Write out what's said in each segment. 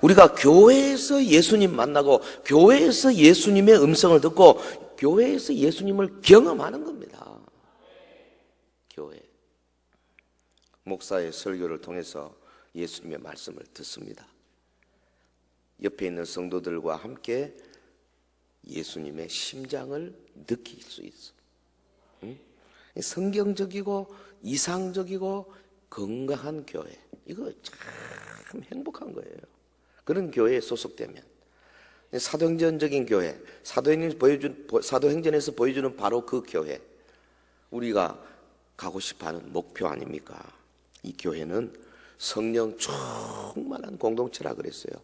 우리가 교회에서 예수님 만나고 교회에서 예수님의 음성을 듣고 교회에서 예수님을 경험하는 겁니다. 교회. 목사의 설교를 통해서 예수님의 말씀을 듣습니다. 옆에 있는 성도들과 함께 예수님의 심장을 느낄 수 있어. 성경적이고 이상적이고 건강한 교회, 이거 참 행복한 거예요. 그런 교회에 소속되면. 사도행전적인 교회, 사도행전에서 보여주는 바로 그 교회, 우리가 가고 싶어하는 목표 아닙니까? 이 교회는 성령 충만한 공동체라 그랬어요.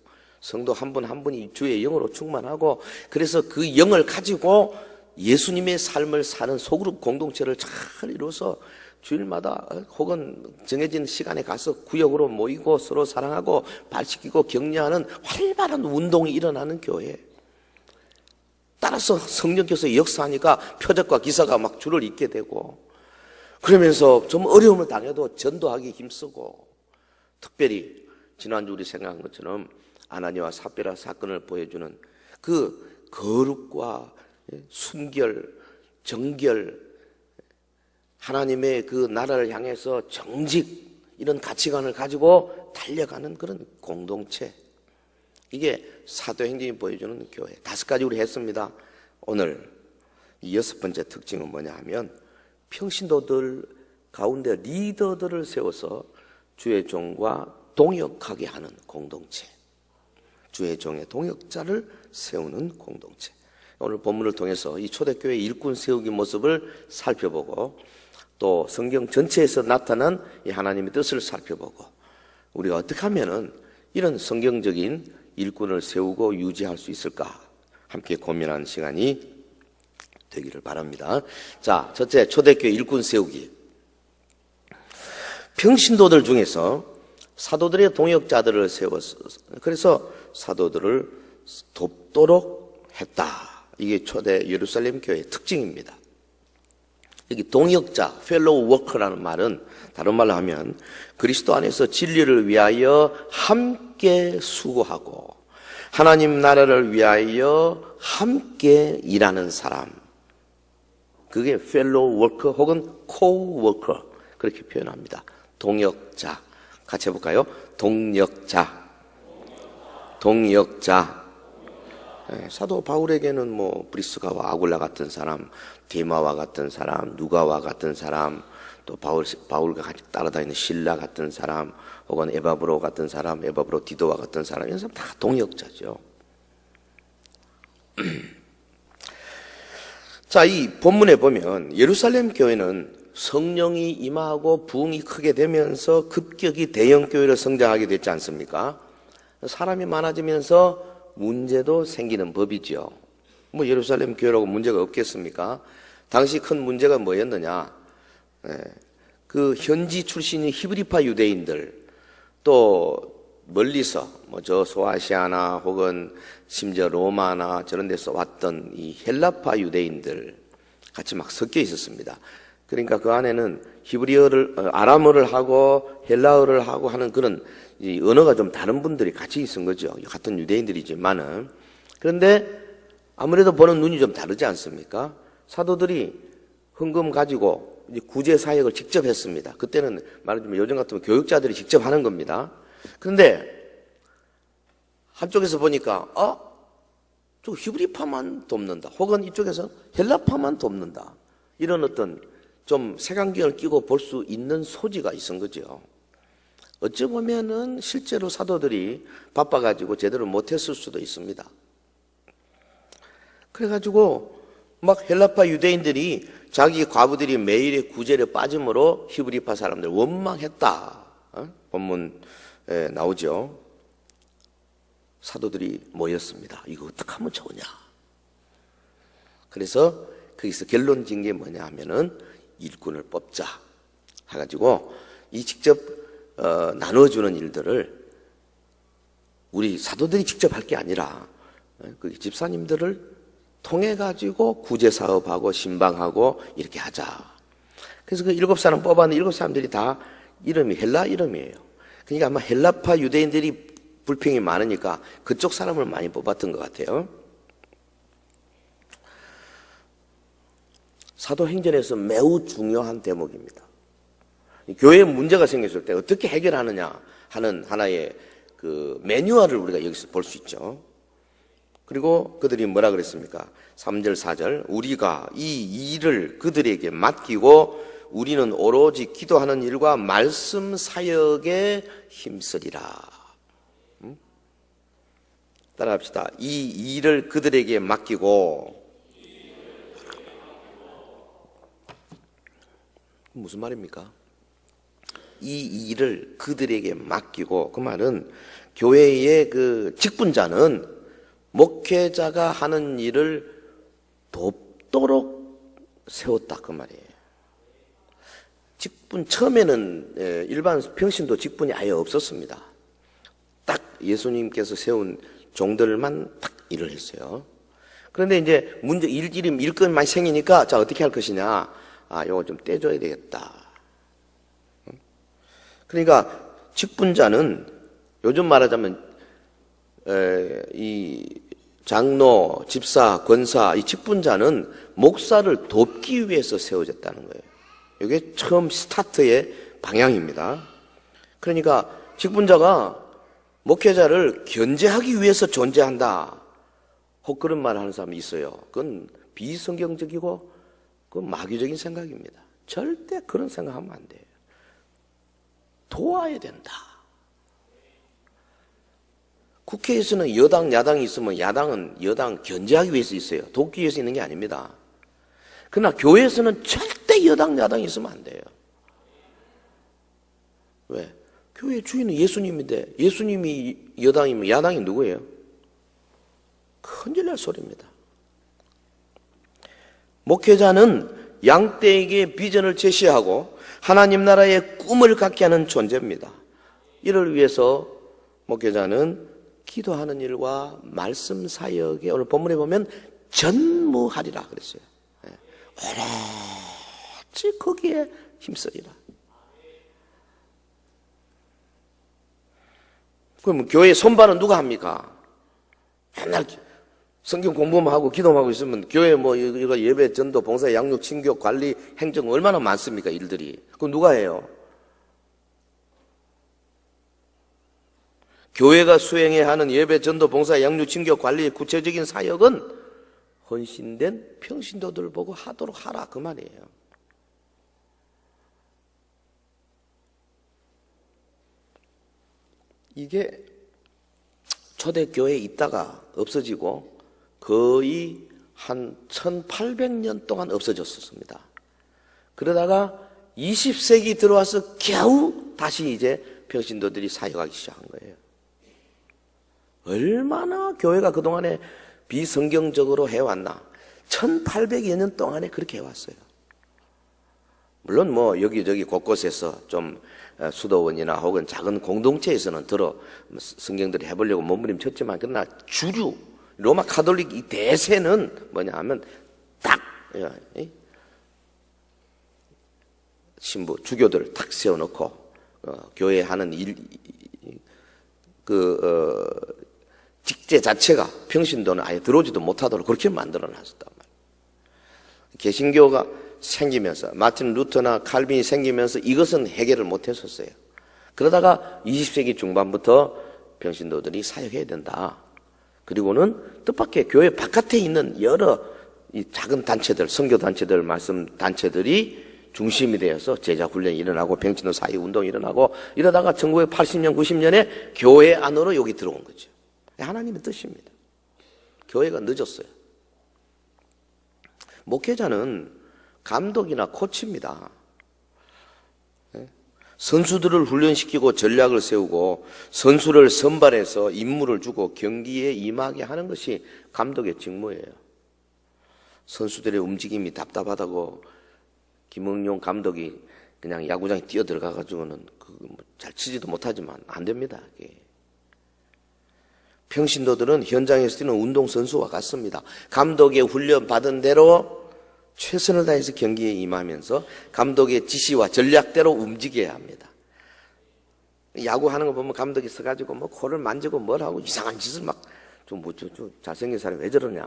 성도 한 분 한 분이 주의 영으로 충만하고, 그래서 그 영을 가지고 예수님의 삶을 사는 소그룹 공동체를 잘 이루어서 주일마다 혹은 정해진 시간에 가서 구역으로 모이고 서로 사랑하고 발시키고 격려하는 활발한 운동이 일어나는 교회. 따라서 성령께서 역사하니까 표적과 기사가 막 줄을 잇게 되고, 그러면서 좀 어려움을 당해도 전도하기 힘쓰고, 특별히 지난주 우리 생각한 것처럼 아나니와 삽비라 사건을 보여주는 그 거룩과 순결, 정결, 하나님의 그 나라를 향해서 정직, 이런 가치관을 가지고 달려가는 그런 공동체, 이게 사도행전이 보여주는 교회. 5가지 우리 했습니다. 오늘 이 6번째 특징은 뭐냐 하면, 평신도들 가운데 리더들을 세워서 주의 종과 동역하게 하는 공동체, 주의 종의 동역자를 세우는 공동체. 오늘 본문을 통해서 이 초대교회 일꾼 세우기 모습을 살펴보고, 또 성경 전체에서 나타난 이 하나님의 뜻을 살펴보고, 우리가 어떻게 하면은 이런 성경적인 일꾼을 세우고 유지할 수 있을까 함께 고민하는 시간이 되기를 바랍니다. 자, 첫째, 초대교회 일꾼 세우기. 평신도들 중에서 사도들의 동역자들을 세웠어. 그래서 사도들을 돕도록 했다. 이게 초대 예루살렘 교회의 특징입니다. 여기 동역자, fellow worker라는 말은 다른 말로 하면 그리스도 안에서 진리를 위하여 함께 수고하고 하나님 나라를 위하여 함께 일하는 사람, 그게 fellow worker 혹은 co-worker, 그렇게 표현합니다. 동역자. 같이 해볼까요? 동역자. 동역자. 사도 바울에게는 뭐 브리스가와 아굴라 같은 사람, 데마와 같은 사람, 누가와 같은 사람, 또 바울과 같이 따라다니는 실라 같은 사람, 혹은 에바브로 같은 사람, 에바브로 디도와 같은 사람, 이런 사람 다 동역자죠. 자, 이 본문에 보면 예루살렘 교회는 성령이 임하고 부흥이 크게 되면서 급격히 대형 교회로 성장하게 됐지 않습니까? 사람이 많아지면서 문제도 생기는 법이죠. 뭐 예루살렘 교회라고 문제가 없겠습니까? 당시 큰 문제가 뭐였느냐? 그 현지 출신인 히브리파 유대인들, 또 멀리서 뭐 저 소아시아나 혹은 심지어 로마나 저런 데서 왔던 이 헬라파 유대인들 같이 막 섞여 있었습니다. 그러니까 그 안에는 히브리어를, 아람어를 하고 헬라어를 하고 하는 그런 이 언어가 좀 다른 분들이 같이 있은 거죠. 같은 유대인들이지만은. 그런데 아무래도 보는 눈이 좀 다르지 않습니까? 사도들이 헌금 가지고 이제 구제 사역을 직접 했습니다. 그때는 말하자면 요즘 같으면 교육자들이 직접 하는 겁니다. 그런데 한쪽에서 보니까 저 히브리파만 돕는다, 혹은 이쪽에서 헬라파만 돕는다, 이런 어떤 좀 색안경을 끼고 볼 수 있는 소지가 있은 거죠. 어찌 보면은 실제로 사도들이 바빠가지고 제대로 못했을 수도 있습니다. 그래가지고 막 헬라파 유대인들이 자기 과부들이 매일의 구제에 빠짐으로 히브리파 사람들 원망했다. 본문에 나오죠. 사도들이 모였습니다. 이거 어떻게 하면 좋으냐. 그래서 거기서 결론 진 게 뭐냐 하면은 일꾼을 뽑자 해가지고 이 직접 나눠주는 일들을 우리 사도들이 직접 할 게 아니라 그 집사님들을 통해 가지고 구제 사업하고 신방하고 이렇게 하자. 그래서 그 7사람 뽑았는데 7사람들이 다 이름이 헬라 이름이에요. 그러니까 아마 헬라파 유대인들이 불평이 많으니까 그쪽 사람을 많이 뽑았던 것 같아요. 사도행전에서 매우 중요한 대목입니다. 교회에 문제가 생겼을 때 어떻게 해결하느냐 하는 하나의 그 매뉴얼을 우리가 여기서 볼 수 있죠. 그리고 그들이 뭐라 그랬습니까? 3절 4절 우리가 이 일을 그들에게 맡기고 우리는 오로지 기도하는 일과 말씀 사역에 힘쓰리라. 따라합시다. 이 일을 그들에게 맡기고. 무슨 말입니까? 이 일을 그들에게 맡기고, 그 말은 교회의 그 직분자는 목회자가 하는 일을 돕도록 세웠다 그 말이에요. 직분 처음에는 일반 평신도 직분이 아예 없었습니다. 딱 예수님께서 세운 종들만 딱 일을 했어요. 그런데 이제 문제 일건 많이 생기니까 자 어떻게 할 것이냐? 요거 좀 떼줘야 되겠다. 그러니까 직분자는 요즘 말하자면 이 장로, 집사, 권사 이 직분자는 목사를 돕기 위해서 세워졌다는 거예요. 이게 처음 스타트의 방향입니다. 그러니까 직분자가 목회자를 견제하기 위해서 존재한다. 혹 그런 말 하는 사람이 있어요. 그건 비성경적이고 그건 마귀적인 생각입니다. 절대 그런 생각하면 안 돼요. 도와야 된다. 국회에서는 여당, 야당이 있으면 야당은 여당 견제하기 위해서 있어요. 돕기 위해서 있는 게 아닙니다. 그러나 교회에서는 절대 여당, 야당이 있으면 안 돼요. 왜? 교회 주인은 예수님인데 예수님이 여당이면 야당이 누구예요? 큰일날 소리입니다. 목회자는 양떼에게 비전을 제시하고 하나님 나라의 꿈을 갖게 하는 존재입니다. 이를 위해서 목회자는 기도하는 일과 말씀 사역에 오늘 본문에 보면 전무하리라 그랬어요. 오로지 거기에 힘쓰리라. 그럼 교회 손발은 누가 합니까? 맨날 성경 공부만 하고 기도만 하고 있으면 교회 뭐 이거 예배, 전도, 봉사, 양육, 친교, 관리, 행정 얼마나 많습니까 일들이. 그럼 누가 해요? 교회가 수행해야 하는 예배, 전도, 봉사, 양육, 친교, 관리의 구체적인 사역은 헌신된 평신도들 보고 하도록 하라 그 말이에요. 이게 초대교회에 있다가 없어지고 거의 한 1800년 동안 없어졌었습니다. 그러다가 20세기 들어와서 겨우 다시 이제 평신도들이 사역하기 시작한 거예요. 얼마나 교회가 그동안에 비성경적으로 해왔나. 1800여 년 동안에 그렇게 해왔어요. 물론 뭐 여기저기 곳곳에서 좀 수도원이나 혹은 작은 공동체에서는 성경들이 해보려고 몸부림쳤지만 그러나 주류 로마 카톨릭 이 대세는 뭐냐 하면 딱 신부 주교들 딱 세워놓고 교회 하는 직제 자체가 평신도는 아예 들어오지도 못하도록 그렇게 만들어놨었단 말이에요. 개신교가 생기면서 마틴 루터나 칼빈이 생기면서 이것은 해결을 못했었어요. 그러다가 20세기 중반부터 평신도들이 사역해야 된다. 그리고는 뜻밖의 교회 바깥에 있는 여러 이 작은 단체들, 선교 단체들, 말씀 단체들이 중심이 되어서 제자 훈련이 일어나고 평신도 사역 운동이 일어나고 이러다가 1980년, 90년에 교회 안으로 여기 들어온 거죠. 하나님의 뜻입니다. 교회가 늦었어요. 목회자는 감독이나 코치입니다. 선수들을 훈련시키고 전략을 세우고 선수를 선발해서 임무를 주고 경기에 임하게 하는 것이 감독의 직무예요. 선수들의 움직임이 답답하다고 김응용 감독이 그냥 야구장에 뛰어들어가가지고는 잘 치지도 못하지만 안 됩니다. 평신도들은 현장에서 뛰는 운동선수와 같습니다. 감독의 훈련 받은 대로 최선을 다해서 경기에 임하면서 감독의 지시와 전략대로 움직여야 합니다. 야구하는 거 보면 감독이 서가지고 뭐 코를 만지고 뭘 하고 이상한 짓을 막 좀 잘생긴 사람이 왜 저러냐.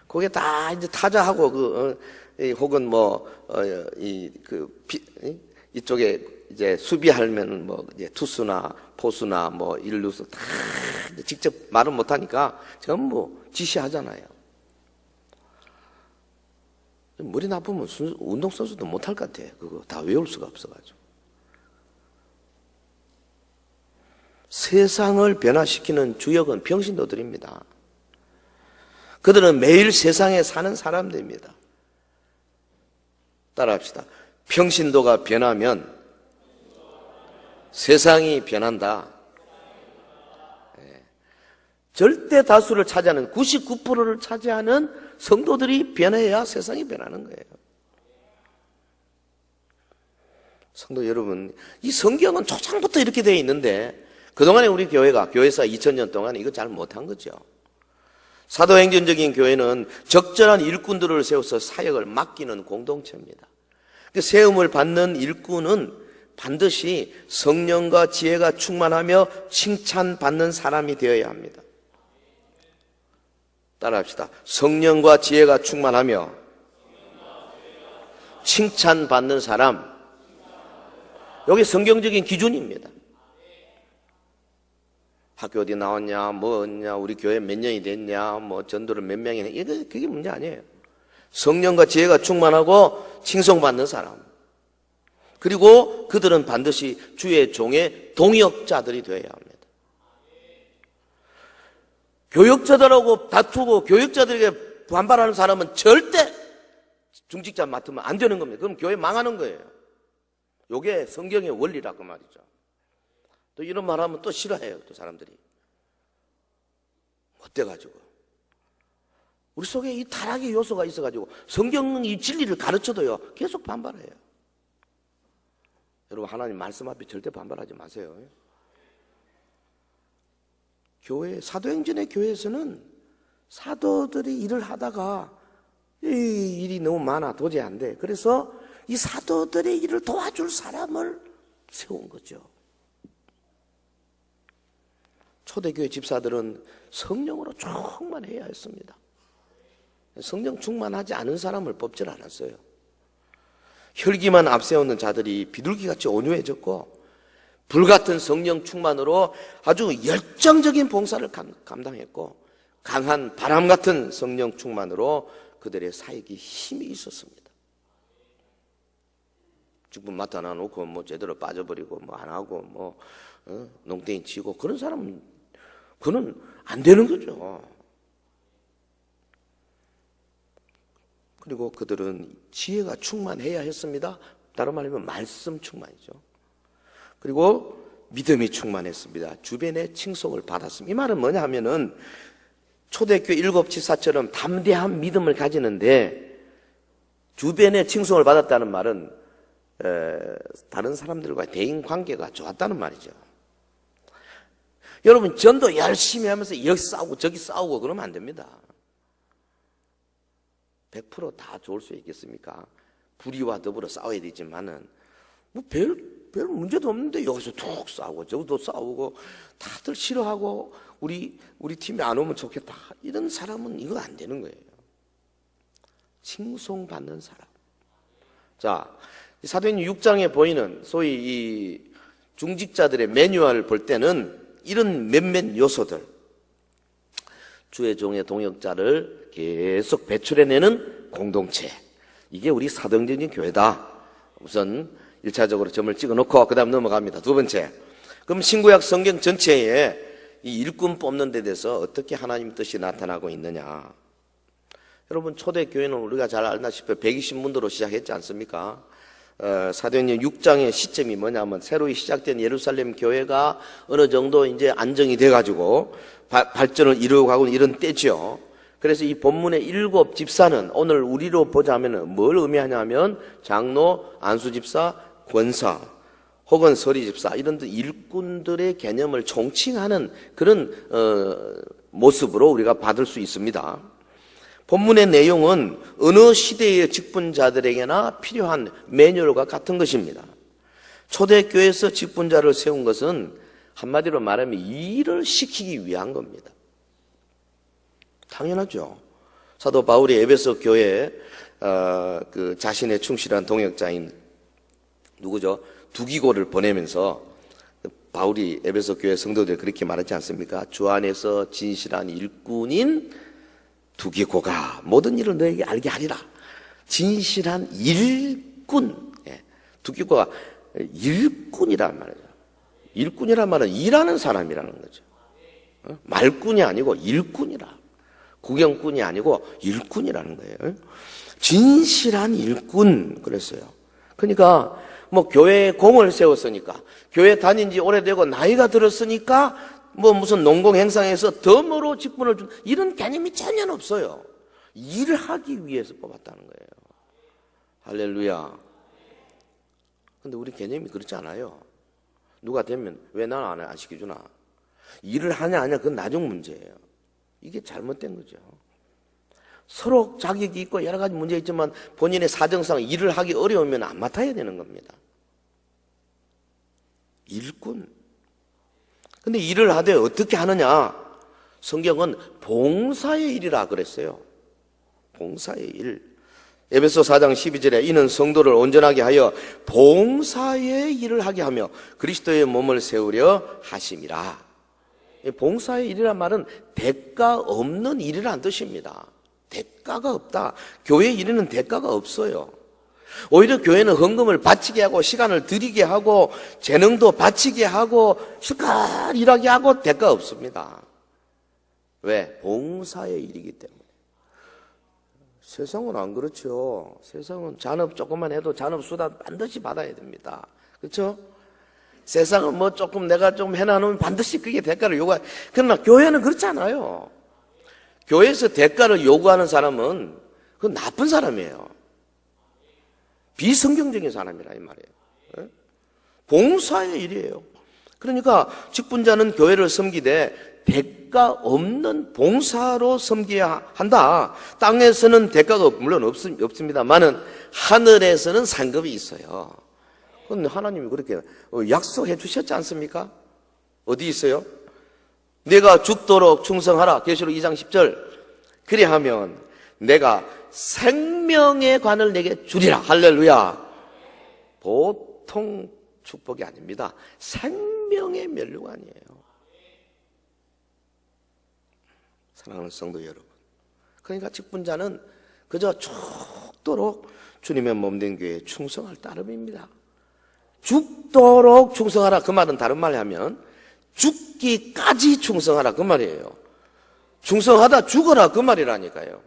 그게 다 이제 타자하고 혹은 이쪽에 이제 수비하면 뭐 이제 투수나 포수나 뭐 일루수 다 직접 말은 못하니까 전부 지시하잖아요. 머리 나쁘면 운동선수도 못할 것 같아. 그거 다 외울 수가 없어가지고. 세상을 변화시키는 주역은 병신도들입니다. 그들은 매일 세상에 사는 사람들입니다. 따라합시다. 평신도가 변하면 세상이 변한다. 절대 다수를 차지하는 99%를 차지하는 성도들이 변해야 세상이 변하는 거예요. 성도 여러분, 이 성경은 초창부터 이렇게 되어 있는데 그동안에 우리 교회사 2000년 동안 이거 잘 못한 거죠. 사도행전적인 교회는 적절한 일꾼들을 세워서 사역을 맡기는 공동체입니다. 세움을 받는 일꾼은 반드시 성령과 지혜가 충만하며 칭찬받는 사람이 되어야 합니다. 따라합시다. 성령과 지혜가 충만하며 칭찬받는 사람. 여기 성경적인 기준입니다. 학교 어디 나왔냐, 뭐냐, 우리 교회 몇 년이 됐냐, 뭐 전도를 몇 명이 했냐, 그게 문제 아니에요. 성령과 지혜가 충만하고 칭송받는 사람. 그리고 그들은 반드시 주의 종의 동역자들이 되어야 합니다. 교역자들하고 다투고 교역자들에게 반발하는 사람은 절대 중직자 맡으면 안 되는 겁니다. 그럼 교회 망하는 거예요. 이게 성경의 원리라고 말이죠. 또 이런 말 하면 또 싫어해요, 또 사람들이. 어때가지고. 우리 속에 이 타락의 요소가 있어가지고 성경은 이 진리를 가르쳐도요, 계속 반발해요. 여러분, 하나님 말씀 앞에 절대 반발하지 마세요. 사도행전의 교회에서는 사도들이 일을 하다가 이 일이 너무 많아, 도저히 안 돼. 그래서 이 사도들의 일을 도와줄 사람을 세운 거죠. 초대교회 집사들은 성령으로 충만해야 했습니다. 성령 충만하지 않은 사람을 뽑질 않았어요. 혈기만 앞세우는 자들이 비둘기같이 온유해졌고 불같은 성령 충만으로 아주 열정적인 봉사를 감당했고 강한 바람 같은 성령 충만으로 그들의 사역이 힘이 있었습니다. 직분 맡아놔 놓고 뭐 제대로 빠져버리고 뭐 안 하고 농땡이 치고 그런 사람은 그는 안 되는 거죠. 그리고 그들은 지혜가 충만해야 했습니다. 다른 말로 하면 말씀 충만이죠. 그리고 믿음이 충만했습니다. 주변의 칭송을 받았습니다. 이 말은 뭐냐 하면은 초대교회 7지사처럼 담대한 믿음을 가지는데 주변의 칭송을 받았다는 말은 다른 사람들과 대인 관계가 좋았다는 말이죠. 여러분, 전도 열심히 하면서 여기 싸우고 저기 싸우고 그러면 안 됩니다. 100% 다 좋을 수 있겠습니까? 불의와 더불어 싸워야 되지만은 별 문제도 없는데 여기서 툭 싸우고 저기도 싸우고 다들 싫어하고 우리 팀이 안 오면 좋겠다, 이런 사람은 이거 안 되는 거예요. 칭송받는 사람. 자, 사도행전 6장에 보이는 소위 이 중직자들의 매뉴얼을 볼 때는 이런 몇몇 요소들, 주의 종의 동역자를 계속 배출해내는 공동체, 이게 우리 사도행전의 교회다. 우선 1차적으로 점을 찍어놓고 그 다음 넘어갑니다. 두 번째, 그럼 신구약 성경 전체에 이 일꾼 뽑는 데 대해서 어떻게 하나님 뜻이 나타나고 있느냐. 여러분, 초대교회는 우리가 잘 알다시피 120문도로 시작했지 않습니까? 사도행전 6장의 시점이 뭐냐면 새로 시작된 예루살렘 교회가 어느 정도 이제 안정이 돼가지고 발전을 이루어가고 이런 때죠. 그래서 이 본문의 7 집사는 오늘 우리로 보자면 뭘 의미하냐면 장로, 안수집사, 권사 혹은 서리집사 이런 일꾼들의 개념을 총칭하는 그런 모습으로 우리가 받을 수 있습니다. 본문의 내용은 어느 시대의 직분자들에게나 필요한 매뉴얼과 같은 것입니다. 초대교회에서 직분자를 세운 것은 한마디로 말하면 일을 시키기 위한 겁니다. 당연하죠. 사도 바울이 에베소 교회에 그 자신의 충실한 동역자인 누구죠? 두기고를 보내면서 바울이 에베소 교회 성도들 그렇게 말하지 않습니까? 주 안에서 진실한 일꾼인 두기고가 모든 일을 너에게 알게 하리라. 진실한 일꾼. 두기고가 일꾼이란 말이죠. 일꾼이란 말은 일하는 사람이라는 거죠. 말꾼이 아니고 일꾼이라. 구경꾼이 아니고 일꾼이라는 거예요. 진실한 일꾼 그랬어요. 그러니까 뭐 교회에 공을 세웠으니까, 교회 다닌 지 오래되고 나이가 들었으니까 뭐 무슨 농공 행사에서 덤으로 직분을 준 이런 개념이 전혀 없어요. 일을 하기 위해서 뽑았다는 거예요. 할렐루야. 근데 우리 개념이 그렇지 않아요. 누가 되면 왜 나는 안 시켜주나? 일을 하냐 안 하냐 그건 나중 문제예요. 이게 잘못된 거죠. 서로 자격이 있고 여러 가지 문제가 있지만 본인의 사정상 일을 하기 어려우면 안 맡아야 되는 겁니다. 일꾼. 근데 일을 하되 어떻게 하느냐? 성경은 봉사의 일이라 그랬어요. 봉사의 일. 에베소 4장 12절에 이는 성도를 온전하게 하여 봉사의 일을 하게 하며 그리스도의 몸을 세우려 하심이라. 봉사의 일이란 말은 대가 없는 일이라는 뜻입니다. 대가가 없다. 교회 일에는 대가가 없어요. 오히려 교회는 헌금을 바치게 하고 시간을 들이게 하고 재능도 바치게 하고 실컷 일하게 하고 대가 없습니다. 왜? 봉사의 일이기 때문에. 세상은 안 그렇죠. 세상은 잔업 조금만 해도 잔업 수당 반드시 받아야 됩니다. 그렇죠? 세상은 뭐 조금 내가 좀 해놔놓으면 반드시 그게 대가를 요구해. 그러나 교회는 그렇지 않아요. 교회에서 대가를 요구하는 사람은 그건 나쁜 사람이에요. 비성경적인 사람이라 이 말이에요. 봉사의 일이에요. 그러니까 직분자는 교회를 섬기되 대가 없는 봉사로 섬겨야 한다. 땅에서는 대가가 물론 없습니다만은 하늘에서는 상급이 있어요. 그건 하나님이 그렇게 약속해 주셨지 않습니까? 어디 있어요? 내가 죽도록 충성하라. 계시록 2장 10절. 그리하면 내가 생명의 관을 내게 주리라. 할렐루야. 보통 축복이 아닙니다. 생명의 면류관이에요. 사랑하는 성도 여러분. 그러니까 직분자는 그저 죽도록 주님의 몸된 교회에 충성할 따름입니다. 죽도록 충성하라. 그 말은 다른 말로 하면 죽기까지 충성하라. 그 말이에요. 충성하다 죽어라. 그 말이라니까요.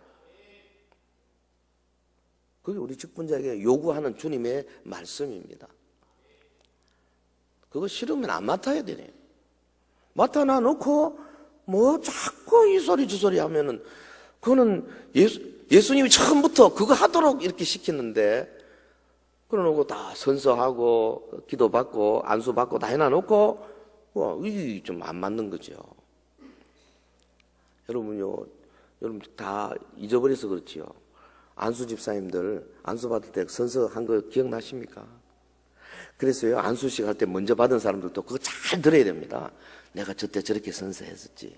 그게 우리 직분자에게 요구하는 주님의 말씀입니다. 그거 싫으면 안 맡아야 되네. 맡아놔 놓고 뭐 자꾸 이 소리 저 소리 하면은 그거는 예수님이 처음부터 그거 하도록 이렇게 시켰는데 그러놓고 다 선서하고 기도받고 안수받고 다 해놔놓고 이게 좀 안 맞는 거죠. 여러분요, 여러분 다 잊어버려서 그렇지요. 안수 집사님들 안수 받을 때 선서한 거 기억나십니까? 그래서요, 안수식 할 때 먼저 받은 사람들도 그거 잘 들어야 됩니다. 내가 저때 저렇게 선서했었지.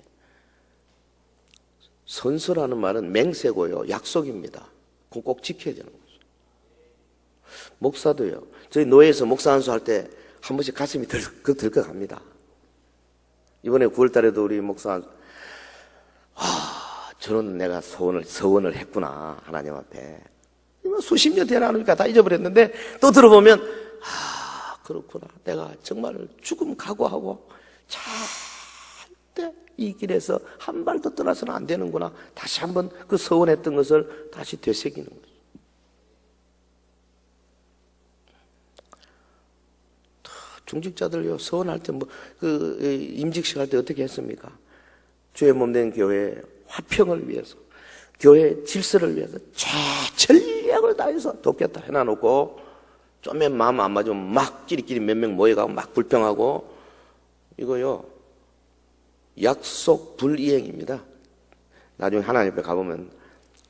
선서라는 말은 맹세고요, 약속입니다. 그거 꼭 지켜야 되는 거죠. 목사도요, 저희 노예에서 목사 안수 할 때 한 번씩 가슴이 들컥합니다. 이번에 9월 달에도 우리 목사 안수, 저는 내가 서원을 했구나, 하나님 앞에. 수십 년 되나니까 다 잊어버렸는데, 또 들어보면, 그렇구나. 내가 정말 죽음 각오하고, 절대 이 길에서 한 발도 떠나서는 안 되는구나. 다시 한번 그 서원했던 것을 다시 되새기는 거죠. 중직자들요, 서원할 때 임직식 할 때 어떻게 했습니까? 주의 몸된 교회의 화평을 위해서, 교회의 질서를 위해서 전략을 다해서 돕겠다 해놔놓고, 좀만 마음 안 맞으면 막 끼리끼리 몇 명 모여가고 막 불평하고, 이거요, 약속 불이행입니다. 나중에 하나님 앞에 가보면,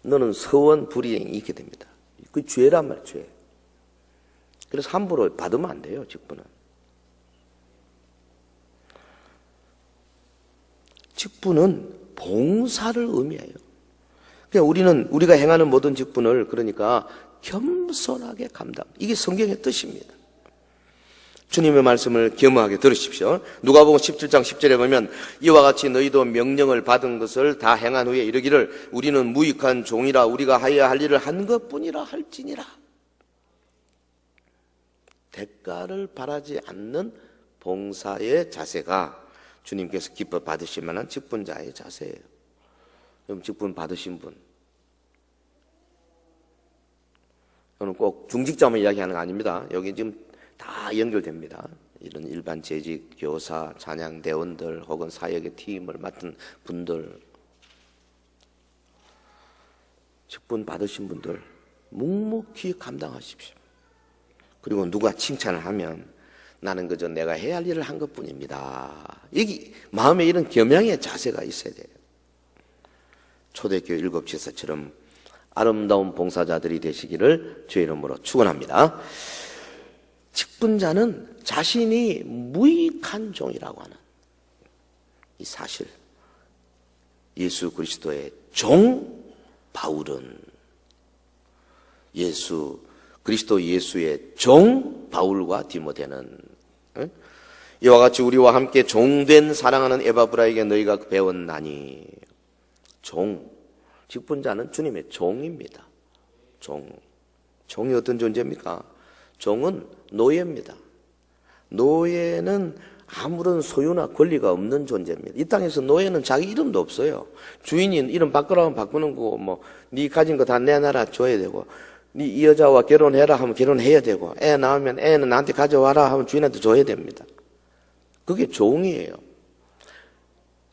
너는 서원 불이행이 있게 됩니다. 그 죄란 말이에요, 죄. 그래서 함부로 받으면 안 돼요, 직분은. 직분은 봉사를 의미해요. 그러니까 우리가 행하는 모든 직분을 그러니까 겸손하게 감당. 이게 성경의 뜻입니다. 주님의 말씀을 겸허하게 들으십시오. 누가복음 17장 10절에 보면 이와 같이 너희도 명령을 받은 것을 다 행한 후에 이르기를 우리는 무익한 종이라 우리가 하여야 할 일을 한 것뿐이라 할지니라. 대가를 바라지 않는 봉사의 자세가 주님께서 기뻐 받으실 만한 직분자의 자세예요. 그럼 직분 받으신 분, 저는 꼭 중직자만 이야기하는 거 아닙니다. 여기 지금 다 연결됩니다. 이런 일반 재직, 교사, 찬양대원들 혹은 사역의 팀을 맡은 분들, 직분 받으신 분들 묵묵히 감당하십시오. 그리고 누가 칭찬을 하면 나는 그저 내가 해야 할 일을 한 것뿐입니다. 여기 마음에 이런 겸양의 자세가 있어야 돼요. 초대교회 일곱지사처럼 아름다운 봉사자들이 되시기를 주의 이름으로 축원합니다. 직분자는 자신이 무익한 종이라고 하는 이 사실, 예수 그리스도의 종 바울은 그리스도 예수의 종 바울과 디모데는 이와 같이 우리와 함께 종된 사랑하는 에바브라에게 너희가 배웠나니. 직분자는 주님의 종입니다. 종이 어떤 존재입니까? 종은 노예입니다. 노예는 아무런 소유나 권리가 없는 존재입니다. 이 땅에서 노예는 자기 이름도 없어요. 주인이 이름 바꾸라면 바꾸는 거고, 네 가진 거 다 내놔라 줘야 되고, 네 이 여자와 결혼해라 하면 결혼해야 되고, 애 낳으면 애는 나한테 가져와라 하면 주인한테 줘야 됩니다. 그게 종이에요.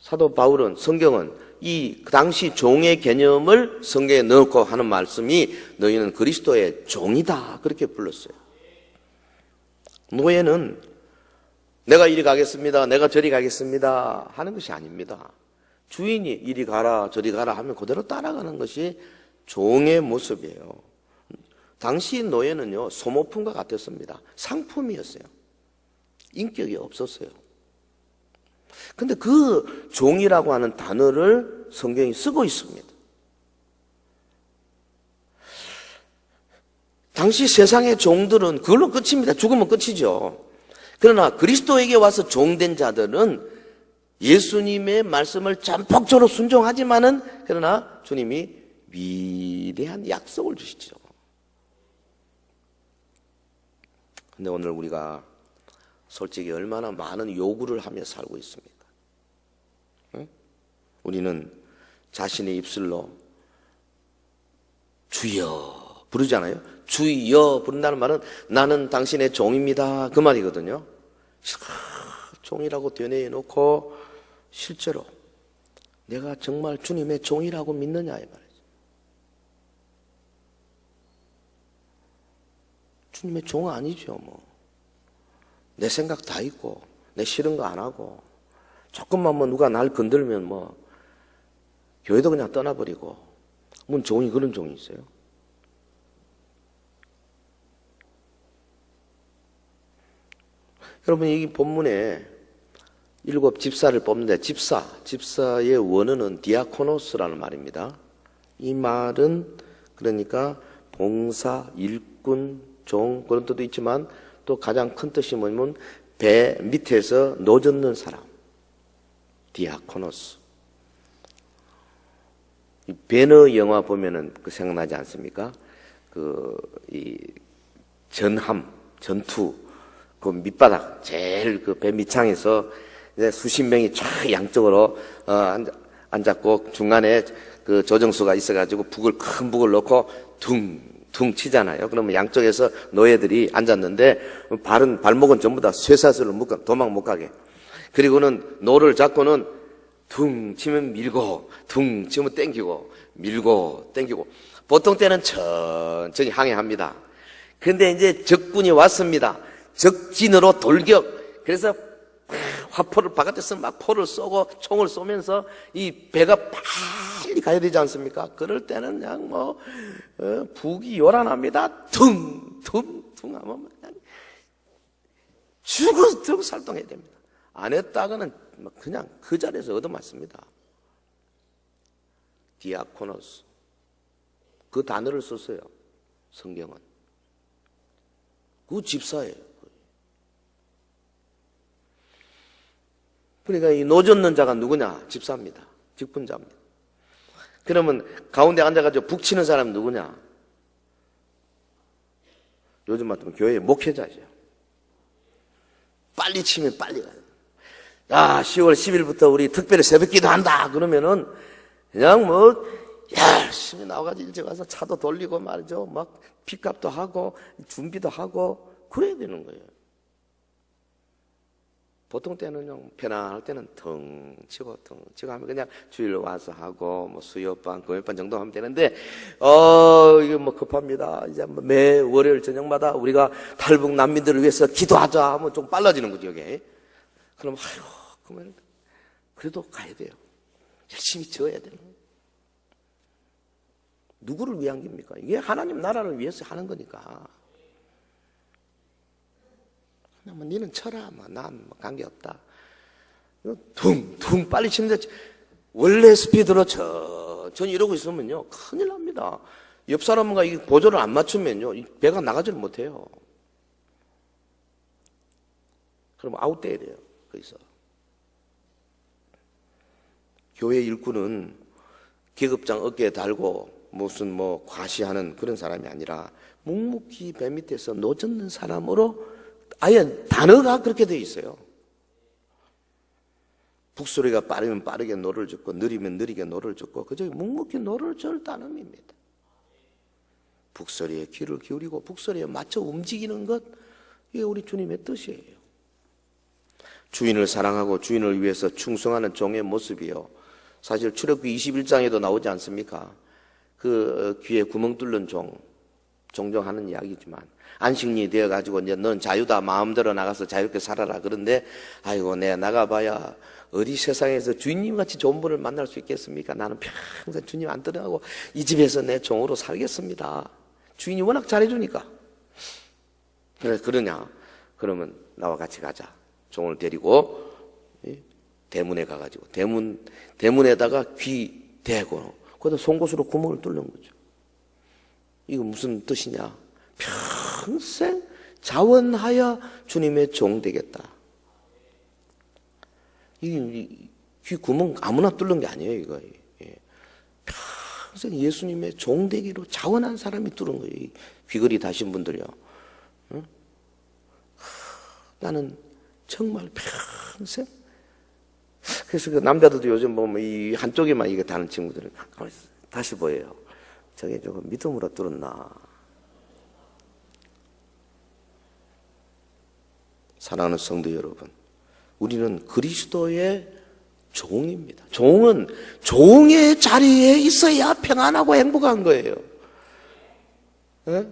사도 바울은, 성경은 이 당시 종의 개념을 성경에 넣고 하는 말씀이 너희는 그리스도의 종이다 그렇게 불렀어요. 노예는 내가 이리 가겠습니다, 내가 저리 가겠습니다 하는 것이 아닙니다. 주인이 이리 가라 저리 가라 하면 그대로 따라가는 것이 종의 모습이에요. 당시 노예는요, 소모품과 같았습니다. 상품이었어요. 인격이 없었어요. 근데 그 종이라고 하는 단어를 성경이 쓰고 있습니다. 당시 세상의 종들은 그걸로 끝입니다. 죽으면 끝이죠. 그러나 그리스도에게 와서 종된 자들은 예수님의 말씀을 전폭적으로 순종하지만은 그러나 주님이 위대한 약속을 주시죠. 근데 오늘 우리가 솔직히 얼마나 많은 요구를 하며 살고 있습니까? 응? 우리는 자신의 입술로 주여 부르잖아요. 주여 부른다는 말은 나는 당신의 종입니다 그 말이거든요. 종이라고 되뇌어놓고 실제로 내가 정말 주님의 종이라고 믿느냐 이 말이죠. 주님의 종 아니죠. 내 생각 다 있고 내 싫은 거 안 하고 조금만 누가 날 건들면 교회도 그냥 떠나버리고 종이 그런 종이 있어요. 여러분 이 본문에 7 집사를 뽑는데 집사의 원어는 디아코노스라는 말입니다. 이 말은 그러니까 봉사, 일꾼, 종 그런 뜻도 있지만 또 가장 큰 뜻이 뭐냐면 배 밑에서 노젓는 사람, 디아코노스. 배너 영화 보면은 생각나지 않습니까? 이 전투 그 밑바닥 제일 그 배 밑창에서 이제 수십 명이 쫙 양쪽으로 앉았고 중간에 그 조정수가 있어가지고 큰 북을 넣고 둥 치잖아요. 그러면 양쪽에서 노예들이 앉았는데 발목은 전부 다 쇠사슬로 묶어 도망 못 가게. 그리고는 노를 잡고는 둥 치면 밀고 둥 치면 땡기고 밀고 땡기고 보통 때는 천천히 항해합니다. 근데 이제 적군이 왔습니다. 적진으로 돌격. 그래서 화포를 바깥에서 막 포를 쏘고 총을 쏘면서 이 배가 빨리 가야 되지 않습니까? 그럴 때는 그냥 북이 요란합니다. 퉁퉁퉁 하면 그냥 죽어도 살동해야 됩니다. 안 했다가는 그냥 그 자리에서 얻어맞습니다. 디아코노스. 그 단어를 썼어요. 성경은. 그 집사예요. 그러니까 이 노젓는 자가 누구냐? 집사입니다. 직분자입니다. 그러면 가운데 앉아가지고 북치는 사람은 누구냐? 요즘 같으면 교회의 목회자죠. 빨리 치면 빨리 가요. 야, 10월 10일부터 우리 특별히 새벽 기도 한다. 그러면은 그냥 뭐 열심히 나와가지고 일찍 와서 차도 돌리고 말이죠. 막 픽업도 하고 준비도 하고 그래야 되는 거예요. 보통 때는 편안할 때는 텅 치고 하면 그냥 주일로 와서 하고 뭐 수요반, 금요반 정도 하면 되는데 이거 뭐 급합니다. 이제 매 월요일 저녁마다 우리가 탈북 난민들을 위해서 기도하자 하면 좀 빨라지는 거죠, 이게. 그럼 그러면 그래도 가야 돼요. 열심히 지어야 되는 거예요. 누구를 위한 겁니까? 이게 하나님 나라를 위해서 하는 거니까. 뭐 니는 쳐라, 난 관계없다. 둥둥 빨리 치는데 원래 스피드로 천천히 이러고 있으면요 큰일 납니다. 옆 사람과 이 보조를 안 맞추면요 배가 나가지를 못해요. 그럼 아웃돼야 돼요. 거기서 교회 일꾼은 계급장 어깨에 달고 무슨 뭐 과시하는 그런 사람이 아니라 묵묵히 배 밑에서 노젓는 사람으로 아예 단어가 그렇게 되어 있어요. 북소리가 빠르면 빠르게 노를 젓고 느리면 느리게 노를 젓고 그저 묵묵히 노를 절 따름입니다. 북소리에 귀를 기울이고 북소리에 맞춰 움직이는 것, 이게 우리 주님의 뜻이에요. 주인을 사랑하고 주인을 위해서 충성하는 종의 모습이요. 사실 출애굽기 21장에도 나오지 않습니까? 그 귀에 구멍 뚫는 종종하는 이야기지만 안식일이 되어가지고 이제 넌 자유다 마음대로 나가서 자유롭게 살아라. 그런데 아이고 내가 나가봐야 어디 세상에서 주인님 같이 좋은 분을 만날 수 있겠습니까? 나는 평생 주님 안 떠나고 이 집에서 내 종으로 살겠습니다. 주인이 워낙 잘해주니까. 그래 그러냐? 그러면 나와 같이 가자. 종을 데리고 대문에 가가지고 대문에다가 귀 대고 거기다 송곳으로 구멍을 뚫는 거죠. 이거 무슨 뜻이냐? 평생 자원하여 주님의 종 되겠다. 이 귀 구멍 아무나 뚫는 게 아니에요, 이거. 평생 예수님의 종 되기로 자원한 사람이 뚫은 거예요. 이 귀걸이 다신 분들이요. 응? 나는 정말 평생. 그래서 그 남자들도 요즘 보면 이 한쪽에만 이게 다는 친구들은 다시 보여요. 저게 조금 믿음으로 뚫었나. 사랑하는 성도 여러분, 우리는 그리스도의 종입니다. 종은 종의 자리에 있어야 평안하고 행복한 거예요. 네?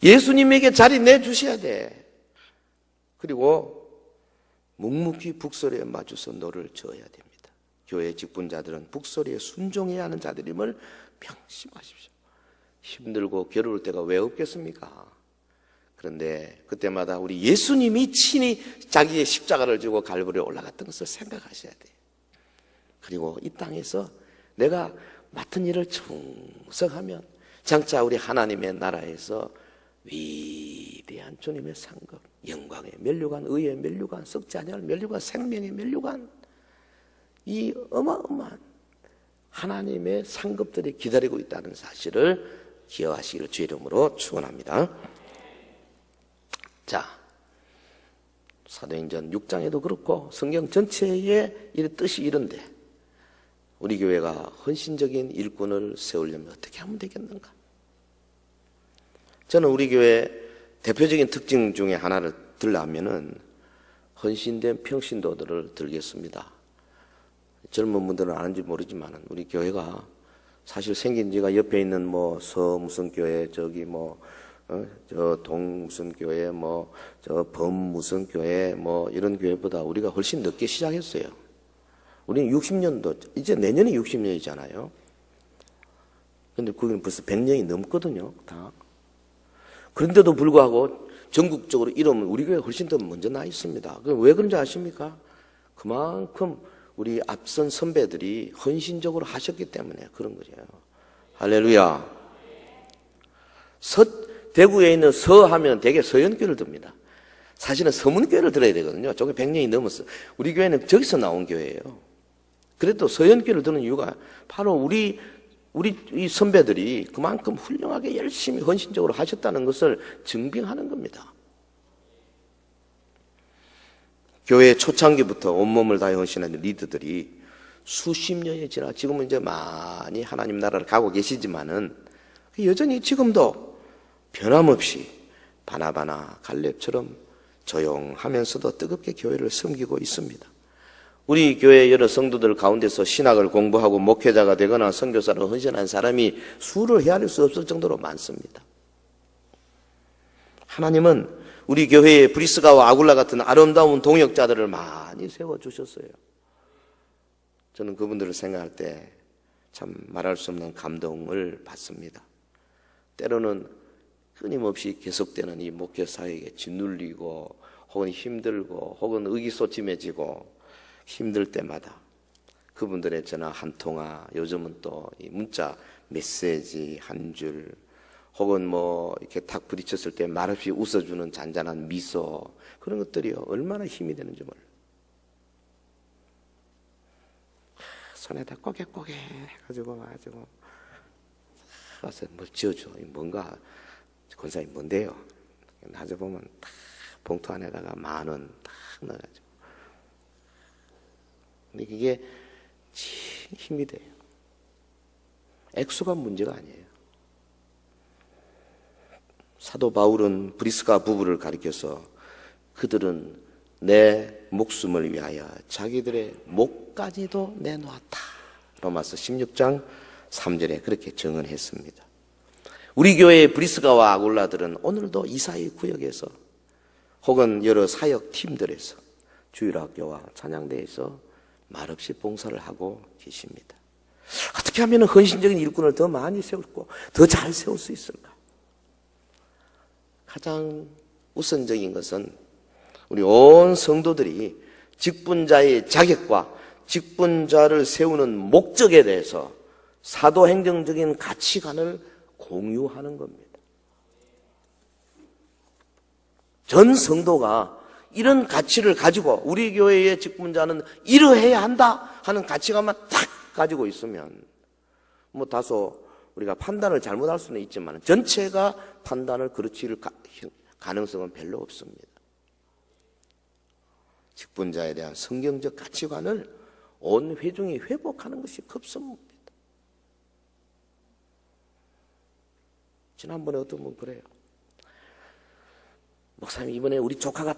예수님에게 자리 내주셔야 돼. 그리고 묵묵히 북소리에 맞춰서 노를 저어야 됩니다. 교회 직분자들은 북소리에 순종해야 하는 자들임을 명심하십시오. 힘들고 괴로울 때가 왜 없겠습니까? 그런데 그때마다 우리 예수님이 친히 자기의 십자가를 지고 갈보리에 올라갔던 것을 생각하셔야 돼요. 그리고 이 땅에서 내가 맡은 일을 충성하면 장차 우리 하나님의 나라에서 위대한 주님의 상급, 영광의 면류관, 의의 면류관, 썩지 아니할 면류관, 생명의 면류관, 이 어마어마한 하나님의 상급들이 기다리고 있다는 사실을 기억하시기를 주의 이름으로 축원합니다. 자, 사도행전 6장에도 그렇고 성경 전체의 이 뜻이 이런데 우리 교회가 헌신적인 일꾼을 세우려면 어떻게 하면 되겠는가? 저는 우리 교회 대표적인 특징 중에 하나를 들라면은 헌신된 평신도들을 들겠습니다. 젊은 분들은 아는지 모르지만 우리 교회가 사실 생긴 지가 옆에 있는 뭐 서 무슨 교회 저기 뭐 저 동 무슨 교회 뭐 저 범 무슨 교회 뭐 이런 교회보다 우리가 훨씬 늦게 시작했어요. 우리는 60년도 이제 내년이 60년이잖아요. 근데 거기는 벌써 100년이 넘거든요. 다. 그런데도 불구하고 전국적으로 이러면 우리 교회 훨씬 더 먼저 나 있습니다. 왜 그런지 아십니까? 그만큼 우리 앞선 선배들이 헌신적으로 하셨기 때문에 그런 거예요. 할렐루야. 대구에 있는 서하면 대개 서연교를 듭니다. 사실은 서문교를 들어야 되거든요. 저게 100년이 넘었어. 우리 교회는 저기서 나온 교회예요. 그래도 서연교를 드는 이유가 바로 우리 이 선배들이 그만큼 훌륭하게 열심히 헌신적으로 하셨다는 것을 증빙하는 겁니다. 교회 초창기부터 온몸을 다해 헌신하는 리더들이 수십 년이 지나 지금은 이제 많이 하나님 나라를 가고 계시지만은 여전히 지금도 변함없이 바나바나 갈렙처럼 조용하면서도 뜨겁게 교회를 섬기고 있습니다. 우리 교회 여러 성도들 가운데서 신학을 공부하고 목회자가 되거나 선교사로 헌신한 사람이 수를 헤아릴 수 없을 정도로 많습니다. 하나님은 우리 교회에 브리스가와 아굴라 같은 아름다운 동역자들을 많이 세워주셨어요. 저는 그분들을 생각할 때 참 말할 수 없는 감동을 받습니다. 때로는 끊임없이 계속되는 이 목회 사역에 짓눌리고 혹은 힘들고 혹은 의기소침해지고 힘들 때마다 그분들의 전화 한 통화, 요즘은 또 이 문자 메시지 한 줄, 혹은 뭐 이렇게 탁 부딪혔을 때 말없이 웃어주는 잔잔한 미소, 그런 것들이요 얼마나 힘이 되는지 몰라요. 손에다 꼬개꼬개 해가지고 와서 뭘 지어줘. 뭔가 권사님 뭔데요? 나중에 딱 봉투 안에다가 10,000원 딱 넣어가지고. 근데 그게 힘이 돼요. 액수가 문제가 아니에요. 사도 바울은 브리스가 부부를 가리켜서 그들은 내 목숨을 위하여 자기들의 목까지도 내놓았다. 로마서 16장 3절에 그렇게 증언했습니다. 우리 교회의 브리스가와 아굴라들은 오늘도 이사의 구역에서 혹은 여러 사역 팀들에서 주일학교와 찬양대에서 말없이 봉사를 하고 계십니다. 어떻게 하면 헌신적인 일꾼을 더 많이 세우고 더 잘 세울 수 있을까? 가장 우선적인 것은 우리 온 성도들이 직분자의 자격과 직분자를 세우는 목적에 대해서 사도행정적인 가치관을 공유하는 겁니다. 전 성도가 이런 가치를 가지고 우리 교회의 직분자는 이러해야 한다 하는 가치관만 딱 가지고 있으면 뭐 다소 우리가 판단을 잘못할 수는 있지만 전체가 판단을 그렇지 할 가능성은 별로 없습니다. 직분자에 대한 성경적 가치관을 온 회중이 회복하는 것이 급선무입니다. 지난번에 어떤 분 그래요. 목사님 이번에 우리 조카가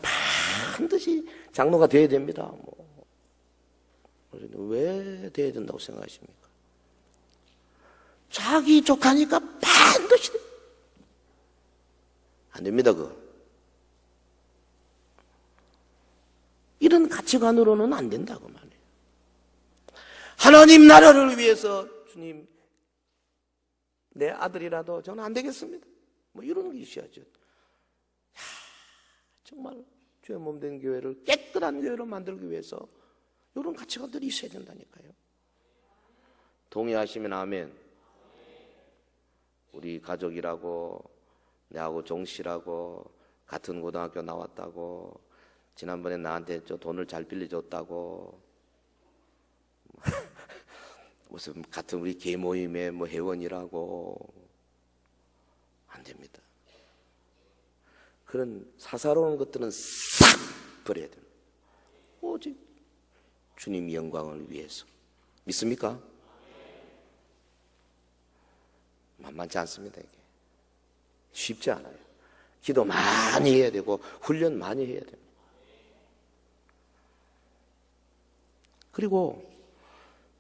반드시 장로가 돼야 됩니다. 왜 돼야 된다고 생각하십니까? 자기 조카니까 반드시 안 됩니다. 이런 가치관으로는 안 된다고 말해요. 하나님 나라를 위해서 주님 내 아들이라도 저는 안 되겠습니다. 뭐 이런 게 있어야죠. 정말 주의 몸된 교회를 깨끗한 교회로 만들기 위해서 이런 가치관들이 있어야 된다니까요. 동의하시면 아멘. 우리 가족이라고 내하고 종씨라고 같은 고등학교 나왔다고 지난번에 나한테 저 돈을 잘 빌려줬다고 무슨 같은 우리 계모임의 뭐 회원이라고 안 됩니다. 그런 사사로운 것들은 싹 버려야 됩니다. 오직 주님 영광을 위해서. 믿습니까? 만만치 않습니다. 이게 쉽지 않아요. 기도 많이 해야 되고 훈련 많이 해야 됩니다. 그리고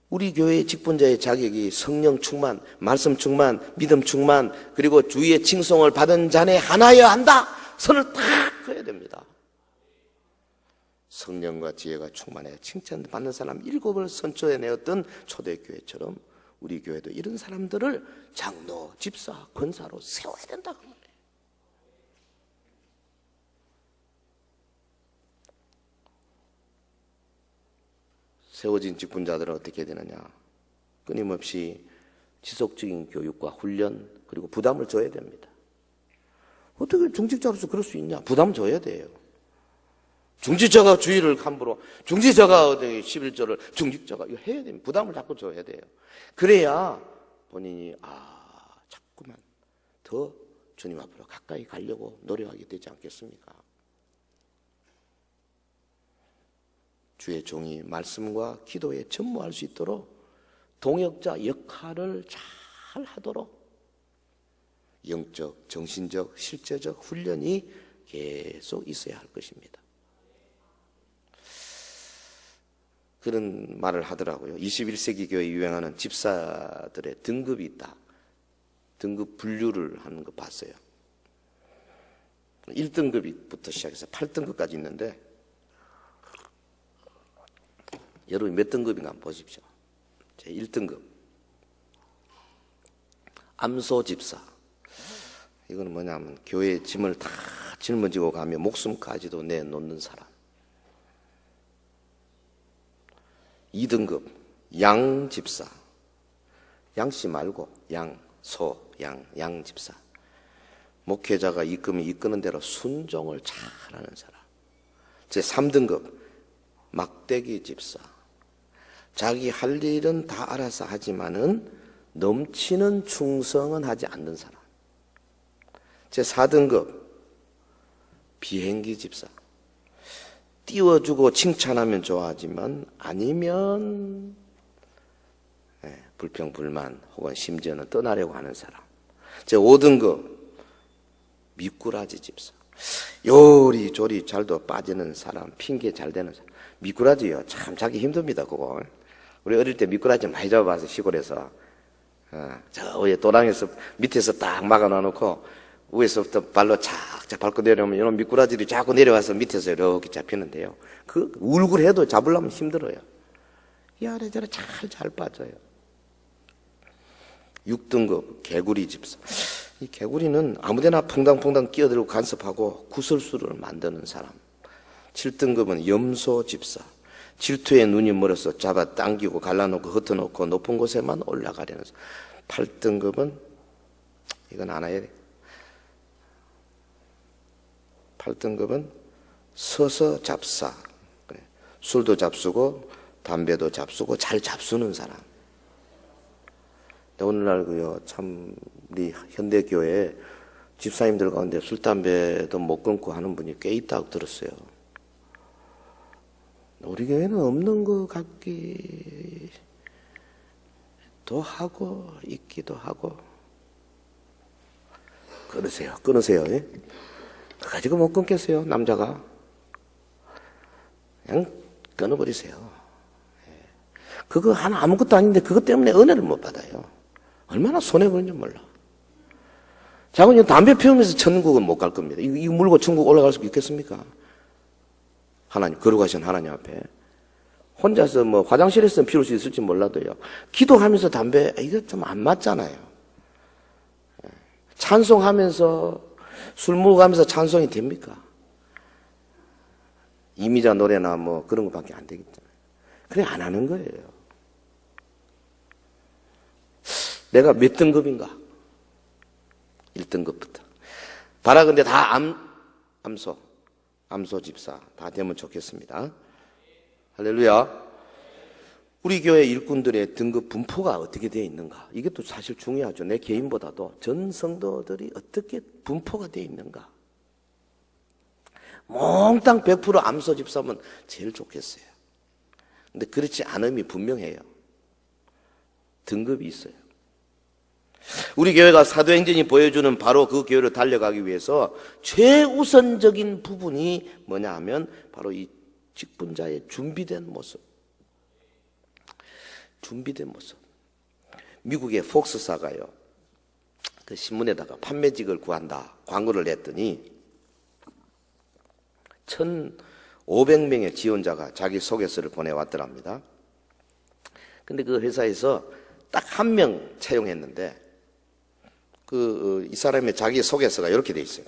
우리 교회의 직분자의 자격이 성령 충만, 말씀 충만, 믿음 충만, 그리고 주의 칭송을 받은 자네 하나여야 한다. 선을 딱 그어야 됩니다. 성령과 지혜가 충만해 칭찬받는 사람 7을 선처해내었던 초대교회처럼 우리 교회도 이런 사람들을 장로, 집사, 권사로 세워야 된다고 말해요. 세워진 직분자들은 어떻게 되느냐? 끊임없이 지속적인 교육과 훈련 그리고 부담을 줘야 됩니다. 어떻게 중직자로서 그럴 수 있냐? 부담 줘야 돼요. 중직자가 주의를 함부로, 중직자가 11조를 중직자가 이거 해야 됩니다. 부담을 자꾸 줘야 돼요. 그래야 본인이 자꾸만 더 주님 앞으로 가까이 가려고 노력하게 되지 않겠습니까? 주의 종이 말씀과 기도에 전무할 수 있도록 동역자 역할을 잘 하도록 영적, 정신적, 실제적 훈련이 계속 있어야 할 것입니다. 그런 말을 하더라고요. 21세기 교회에 유행하는 집사들의 등급이 있다. 등급 분류를 하는 거 봤어요. 1등급부터 시작해서 8등급까지 있는데 여러분이 몇 등급인가 한번 보십시오. 제 1등급 암소 집사. 이거는 뭐냐면 교회의 짐을 다 짊어지고 가며 목숨까지도 내놓는 사람. 2등급 양 집사. 양씨 말고 양, 소, 양 집사. 목회자가 이끄면 이끄는 대로 순종을 잘하는 사람. 제 3등급 막대기 집사. 자기 할 일은 다 알아서 하지만은 넘치는 충성은 하지 않는 사람. 제 4등급 비행기 집사. 띄워주고 칭찬하면 좋아하지만 아니면 불평, 불만 혹은 심지어는 떠나려고 하는 사람. 제 5등급 미꾸라지 집사. 요리조리 잘도 빠지는 사람, 핑계 잘 대는 사람. 미꾸라지요, 참 자기 힘듭니다, 그거. 우리 어릴 때 미꾸라지 많이 잡아봐서 시골에서 저 위에 도랑에서 밑에서 딱 막아놔놓고 위에서부터 발로 착착 밟고 내려오면 이런 미꾸라지들이 자꾸 내려와서 밑에서 이렇게 잡히는데요. 그 울굴해도 잡으려면 힘들어요. 이 아래저래 잘 빠져요. 6등급 개구리 집사. 이 개구리는 아무데나 퐁당퐁당 끼어들고 간섭하고 구설수를 만드는 사람. 7등급은 염소 집사. 질투에 눈이 멀어서 잡아 당기고 갈라놓고 흩어놓고 높은 곳에만 올라가려는 사람. 8등급은 이건 안 해야 돼. 8등급은 서서 잡사. 술도 잡수고 담배도 잡수고 잘 잡수는 사람. 오늘날 참 우리 현대교회에 집사님들 가운데 술, 담배도 못 끊고 하는 분이 꽤 있다고 들었어요. 우리 교회는 없는 것 같기도 하고 있기도 하고. 끊으세요. 예? 가지고 못 끊겠어요, 남자가. 그냥 끊어버리세요. 그거 하나 아무것도 아닌데 그것 때문에 은혜를 못 받아요. 얼마나 손해보는지 몰라. 자꾸 담배 피우면서 천국은 못 갈 겁니다. 이거 물고 천국 올라갈 수 있겠습니까? 하나님, 거룩하신 하나님 앞에. 혼자서 화장실에서 피울 수 있을지 몰라도요. 기도하면서 담배, 이거 좀 안 맞잖아요. 찬송하면서 술 먹어가면서 찬송이 됩니까? 이미자 노래나 그런 것밖에 안 되겠잖아요. 그래, 안 하는 거예요. 내가 몇 등급인가? 1등급부터. 바라건대 다 암소 집사 다 되면 좋겠습니다. 할렐루야. 우리 교회 일꾼들의 등급 분포가 어떻게 되어 있는가? 이게 또 사실 중요하죠. 내 개인보다도 전 성도들이 어떻게 분포가 되어 있는가? 몽땅 100% 암소 집사면 제일 좋겠어요. 근데 그렇지 않음이 분명해요. 등급이 있어요. 우리 교회가 사도행전이 보여주는 바로 그 교회를 달려가기 위해서 최우선적인 부분이 뭐냐 하면 바로 이 직분자의 준비된 모습. 미국의 폭스사가요, 그 신문에다가 판매직을 구한다 광고를 냈더니 1,500명의 지원자가 자기 소개서를 보내왔더랍니다. 근데 그 회사에서 딱 한 명 채용했는데 이 사람의 자기 소개서가 이렇게 돼 있어요.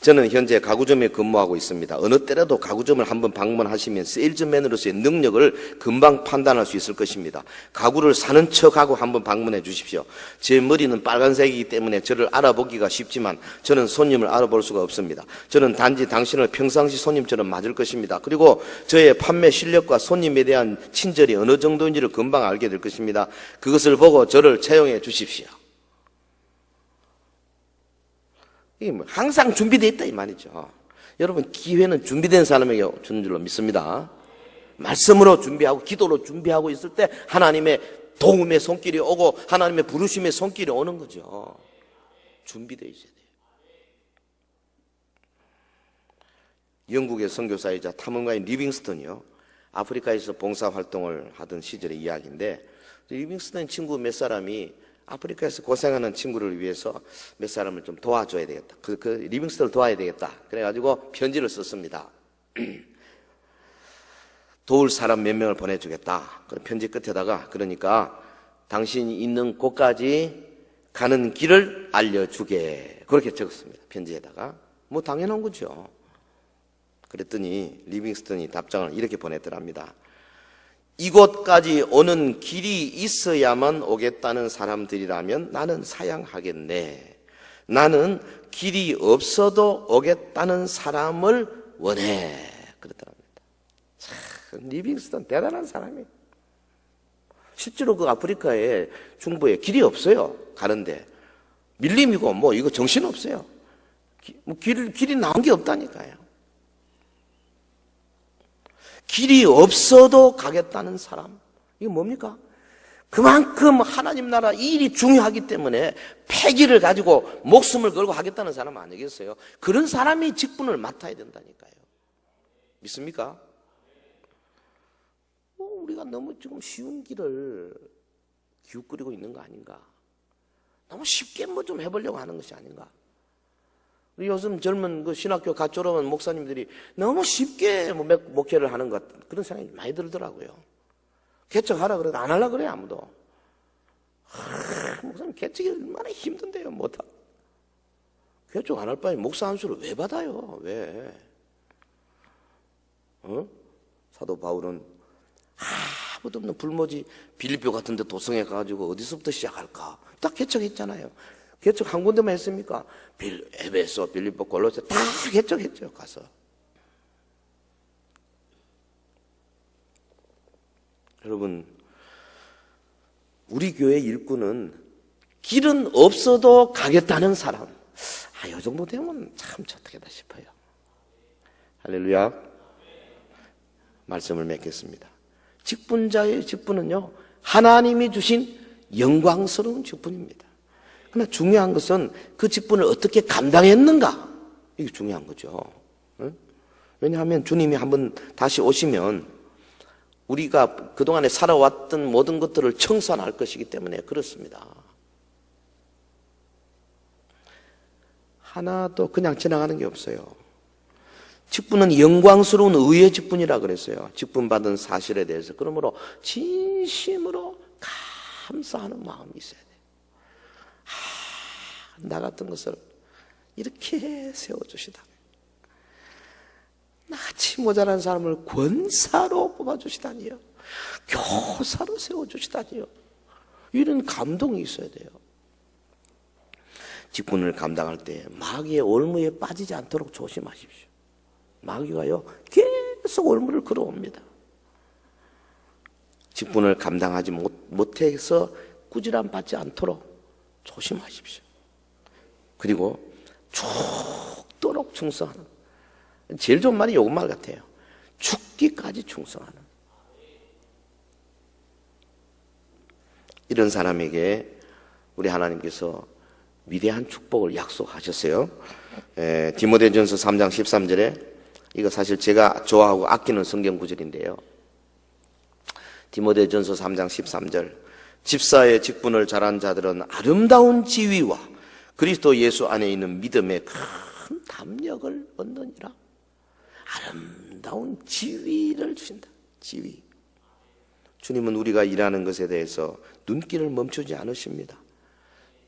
저는 현재 가구점에 근무하고 있습니다. 어느 때라도 가구점을 한번 방문하시면 세일즈맨으로서의 능력을 금방 판단할 수 있을 것입니다. 가구를 사는 척하고 한번 방문해 주십시오. 제 머리는 빨간색이기 때문에 저를 알아보기가 쉽지만 저는 손님을 알아볼 수가 없습니다. 저는 단지 당신을 평상시 손님처럼 맞을 것입니다. 그리고 저의 판매 실력과 손님에 대한 친절이 어느 정도인지를 금방 알게 될 것입니다. 그것을 보고 저를 채용해 주십시오. 이게 항상 준비되어 있다 이 말이죠. 여러분, 기회는 준비된 사람에게 주는 줄로 믿습니다. 말씀으로 준비하고 기도로 준비하고 있을 때 하나님의 도움의 손길이 오고 하나님의 부르심의 손길이 오는 거죠. 준비되어 있어야 돼요. 영국의 선교사이자 탐험가인 리빙스턴이요, 아프리카에서 봉사활동을 하던 시절의 이야기인데, 리빙스턴 친구 몇 사람이 아프리카에서 고생하는 친구를 위해서 몇 사람을 좀 도와줘야 되겠다. 그 리빙스턴을 도와야 되겠다. 그래가지고 편지를 썼습니다. 도울 사람 몇 명을 보내주겠다. 그 편지 끝에다가, 그러니까 당신이 있는 곳까지 가는 길을 알려주게, 그렇게 적었습니다. 편지에다가. 뭐 당연한 거죠. 그랬더니 리빙스턴이 답장을 이렇게 보냈더랍니다. 이곳까지 오는 길이 있어야만 오겠다는 사람들이라면 나는 사양하겠네. 나는 길이 없어도 오겠다는 사람을 원해. 그러더랍니다. 참, 리빙스턴 대단한 사람이에요. 실제로 그 아프리카의 중부에 길이 없어요. 가는데. 밀림이고 뭐 이거 정신없어요. 길이 나온 게 없다니까요. 길이 없어도 가겠다는 사람. 이게 뭡니까? 그만큼 하나님 나라 이 일이 중요하기 때문에 패기를 가지고 목숨을 걸고 하겠다는 사람 아니겠어요? 그런 사람이 직분을 맡아야 된다니까요. 믿습니까? 우리가 너무 지금 쉬운 길을 기웃거리고 있는 거 아닌가? 너무 쉽게 뭐 좀 해보려고 하는 것이 아닌가? 요즘 젊은 그 신학교 갓 졸업한 목사님들이 너무 쉽게 목회를 하는 것 같은 그런 생각이 많이 들더라고요. 개척하라 그래도 안 하려고 그래요, 아무도. 목사님 개척이 얼마나 힘든데요, 못하. 개척 안 할 바에 목사 한 수를 왜 받아요? 왜? 사도 바울은 아무도 없는 불모지 빌립보 같은 데 도성에 가가지고 어디서부터 시작할까? 딱 개척했잖아요. 개척 한 군데만 했습니까? 에베소, 빌립보, 골로새 다 개척했죠, 가서. 여러분, 우리 교회 일꾼은 길은 없어도 가겠다는 사람. 이 정도 되면 참 좋겠다 싶어요. 할렐루야. 말씀을 맺겠습니다. 직분자의 직분은요, 하나님이 주신 영광스러운 직분입니다. 그러나 중요한 것은 그 직분을 어떻게 감당했는가? 이게 중요한 거죠. 왜냐하면 주님이 한번 다시 오시면 우리가 그동안에 살아왔던 모든 것들을 청산할 것이기 때문에 그렇습니다. 하나도 그냥 지나가는 게 없어요. 직분은 영광스러운 의의 직분이라 그랬어요. 직분 받은 사실에 대해서. 그러므로 진심으로 감사하는 마음이 있어야 돼요. 나 같은 것을 이렇게 세워주시다. 나같이 모자란 사람을 권사로 뽑아주시다니요. 교사로 세워주시다니요. 이런 감동이 있어야 돼요. 직분을 감당할 때 마귀의 올무에 빠지지 않도록 조심하십시오. 마귀가요, 계속 올무를 걸어옵니다. 직분을 감당하지 못해서 꾸지람 받지 않도록 조심하십시오. 그리고 죽도록 충성하는, 제일 좋은 말이 요말 같아요. 죽기까지 충성하는. 이런 사람에게 우리 하나님께서 위대한 축복을 약속하셨어요. 디모데전서 3장 13절에, 이거 사실 제가 좋아하고 아끼는 성경 구절인데요. 디모데전서 3장 13절, 집사의 직분을 잘한 자들은 아름다운 지위와 그리스도 예수 안에 있는 믿음의 큰 담력을 얻느니라. 아름다운 지위를 주신다. 지위. 주님은 우리가 일하는 것에 대해서 눈길을 멈추지 않으십니다.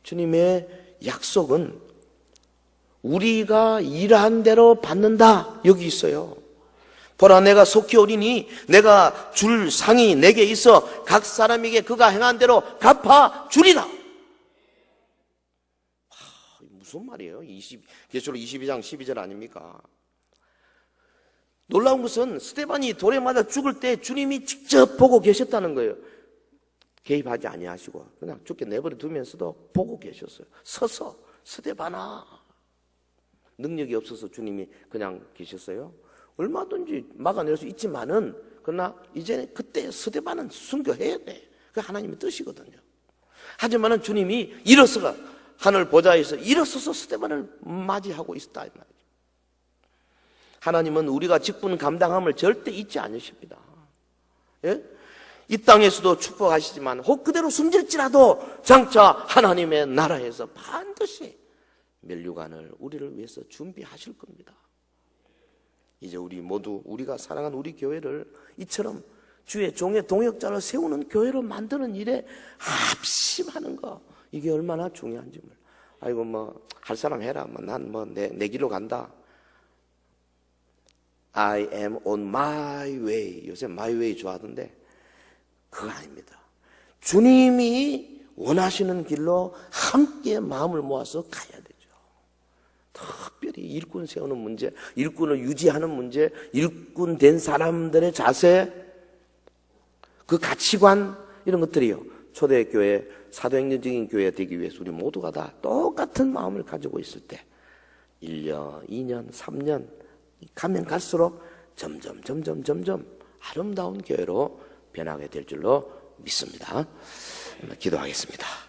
주님의 약속은 우리가 일한 대로 받는다. 여기 있어요. 보라, 내가 속히 오리니 내가 줄 상이 내게 있어 각 사람에게 그가 행한 대로 갚아 주리라. 무슨 말이에요? 계시록 22장 12절 아닙니까? 놀라운 것은 스데반이 돌에 맞아 죽을 때 주님이 직접 보고 계셨다는 거예요. 개입하지 아니하시고 그냥 죽게 내버려 두면서도 보고 계셨어요. 서서 스데반아. 능력이 없어서 주님이 그냥 계셨어요. 얼마든지 막아낼 수 있지만은 그러나 이제 그때 스데반은 순교해야 돼. 그게 하나님의 뜻이거든요. 하지만은 주님이 일어서가 하늘 보좌에서 일어서서 스데반을 맞이하고 있었다 이 말이죠. 하나님은 우리가 직분 감당함을 절대 잊지 않으십니다. 예? 이 땅에서도 축복하시지만 혹 그대로 숨질지라도 장차 하나님의 나라에서 반드시 면류관을 우리를 위해서 준비하실 겁니다. 이제 우리 모두 우리가 사랑하는 우리 교회를 이처럼 주의 종의 동역자를 세우는 교회로 만드는 일에 합심하는 거, 이게 얼마나 중요한지. 아이고 뭐 할 사람 해라. 난 뭐 내 길로 간다. I am on my way. 요새 my way 좋아하던데 그거 아닙니다. 주님이 원하시는 길로 함께 마음을 모아서 가야 되죠. 특별히 일꾼 세우는 문제, 일꾼을 유지하는 문제, 일꾼 된 사람들의 자세, 그 가치관, 이런 것들이요. 초대교회, 사도행전적인 교회 되기 위해서 우리 모두가 다 똑같은 마음을 가지고 있을 때 1년, 2년, 3년 가면 갈수록 점점 아름다운 교회로 변하게 될 줄로 믿습니다. 기도하겠습니다.